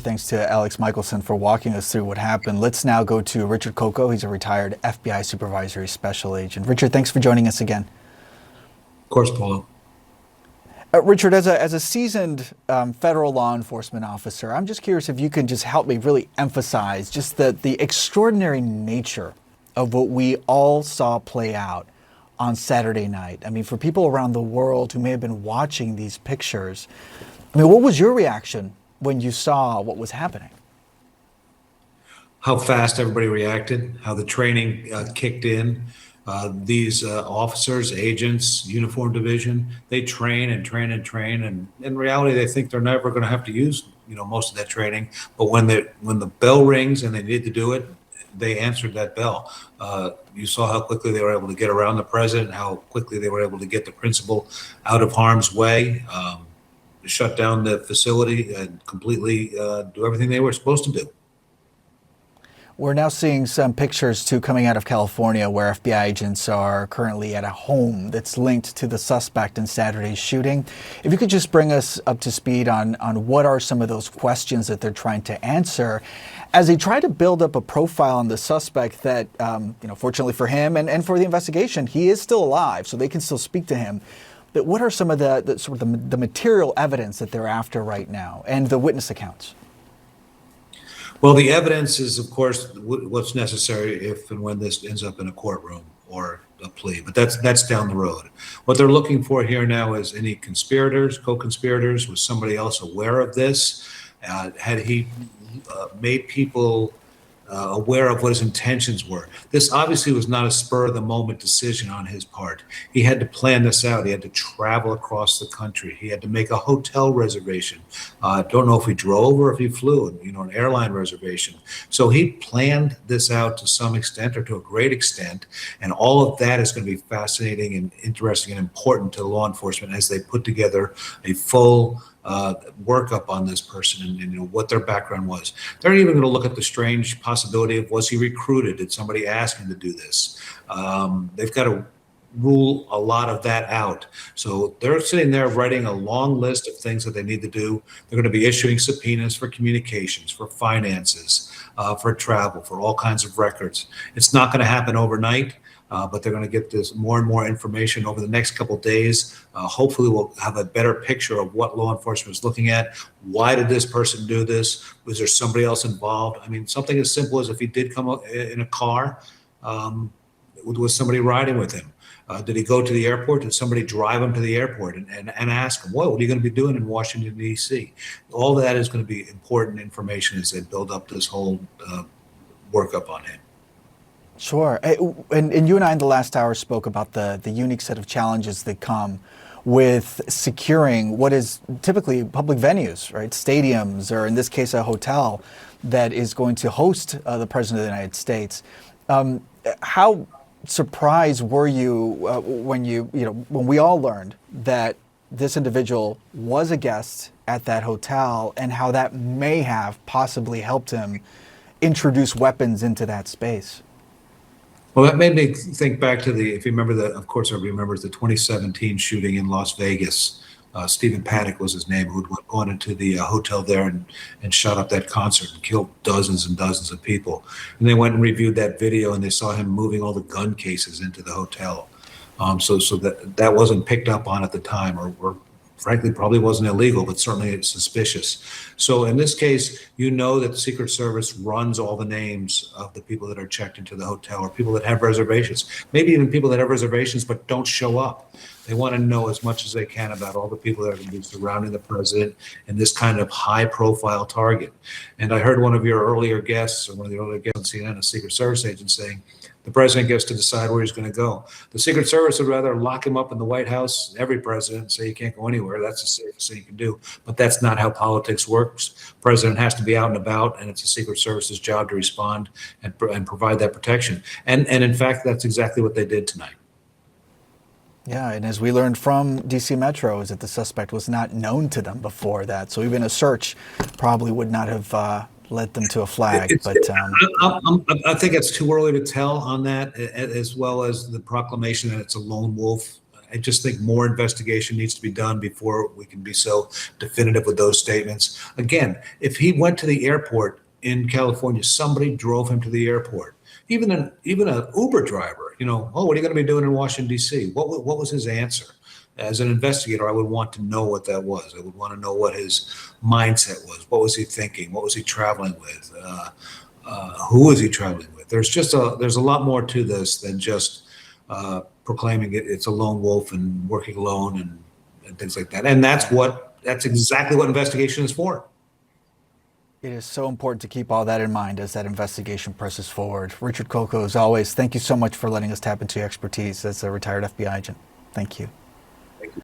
Thanks to Alex Michelson for walking us through what happened. Let's now go to Richard Coco. He's a retired FBI supervisory special agent. Richard, thanks for joining us again. Of course, Palo. Richard, as a seasoned federal law enforcement officer, I'm just curious if you can just help me really emphasize just the extraordinary nature of what we all saw play out on Saturday night. I mean, for people around the world who may have been watching these pictures, I mean, what was your reaction when you saw what was happening? How fast everybody reacted, how the training kicked in. These officers, agents, uniform division, they train and train and train, and in reality, they think they're never going to have to use, most of that training. But when the bell rings and they need to do it, they answered that bell. You saw how quickly they were able to get around the president, how quickly they were able to get the principal out of harm's way, shut down the facility, and completely do everything they were supposed to do. We're now seeing some pictures too coming out of California where FBI agents are currently at a home that's linked to the suspect in Saturday's shooting. If you could just bring us up to speed on what are some of those questions that they're trying to answer as they try to build up a profile on the suspect that, fortunately for him and for the investigation, he is still alive, so they can still speak to him. But what are some of the material evidence that they're after right now and the witness accounts? Well, the evidence is, of course, what's necessary if and when this ends up in a courtroom or a plea, but that's down the road. What they're looking for here now is any conspirators, co-conspirators. Was somebody else aware of this? Had he made people aware of what his intentions were? This obviously was not a spur-of-the-moment decision on his part. He had to plan this out. He had to travel across the country. He had to make a hotel reservation. Don't know if he drove or if he flew, an airline reservation. So he planned this out to some extent or to a great extent, and all of that is going to be fascinating and interesting and important to law enforcement as they put together a full workup on this person and what their background was. They're even going to look at the strange possibility of, was he recruited? Did somebody ask him to do this? They've got to rule a lot of that out. So they're sitting there writing a long list of things that they need to do. They're going to be issuing subpoenas for communications, for finances, for travel, for all kinds of records. It's not going to happen overnight. But they're going to get this more and more information over the next couple of days. Hopefully, we'll have a better picture of what law enforcement is looking at. Why did this person do this? Was there somebody else involved? I mean, something as simple as if he did come up in a car, was somebody riding with him? Did he go to the airport? Did somebody drive him to the airport and ask him, what are you going to be doing in Washington, D.C.? All that is going to be important information as they build up this whole workup on him. Sure. And you and I in the last hour spoke about the unique set of challenges that come with securing what is typically public venues, right? Stadiums, or in this case, a hotel that is going to host the President of the United States. How surprised were you when we all learned that this individual was a guest at that hotel and how that may have possibly helped him introduce weapons into that space? Well, that made me think back to if you remember of course, everybody remembers the 2017 shooting in Las Vegas. Stephen Paddock was his name, who'd gone into the hotel there and shot up that concert and killed dozens and dozens of people. And they went and reviewed that video and they saw him moving all the gun cases into the hotel. So that wasn't picked up on at the time, or frankly, probably wasn't illegal, but certainly it's suspicious. So in this case, that the Secret Service runs all the names of the people that are checked into the hotel, or people that have reservations, maybe even people that have reservations but don't show up. They want to know as much as they can about all the people that are going to be surrounding the president and this kind of high-profile target. And I heard one of your earlier guests, or one of the earlier guests on CNN, a Secret Service agent, saying, the president gets to decide where he's going to go. The Secret Service would rather lock him up in the White House, every president, and say he can't go anywhere. That's the safest thing you can do. But that's not how politics works. President has to be out and about, and it's the Secret Service's job to respond and provide that protection. And in fact, that's exactly what they did tonight. Yeah, and as we learned from DC Metro, is that the suspect was not known to them before that. So even a search probably would not have led them to a flag. I think it's too early to tell on that, as well as the proclamation that it's a lone wolf I just think more investigation needs to be done before we can be so definitive with those statements. Again, if he went to the airport in California, somebody drove him to the airport. Even an Uber driver, oh, what are you going to be doing in Washington, D.C.? What was his answer? As an investigator, I would want to know what that was. I would want to know what his mindset was. What was he thinking? What was he traveling with? Who was he traveling with? There's a lot more to this than just proclaiming it's a lone wolf and working alone and things like that. And that's exactly what investigation is for. It is so important to keep all that in mind as that investigation presses forward. Richard Coco, as always, thank you so much for letting us tap into your expertise as a retired FBI agent. Thank you.